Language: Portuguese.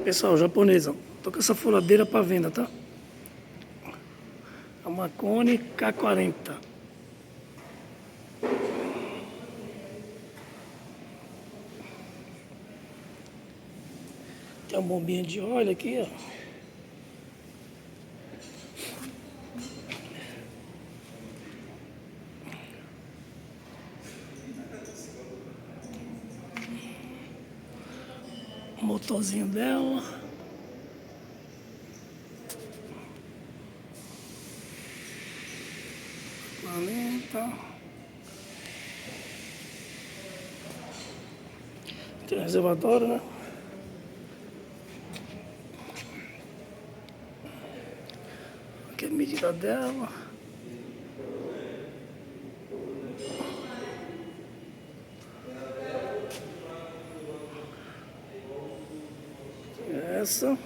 Pessoal, japonesa, tô com essa furadeira para venda, tá? A Makoni K40. Tem uma bombinha de óleo aqui, ó. O motorzinho dela. Planeta. Tem reservatório, né? Aqui é a medida dela. Essa.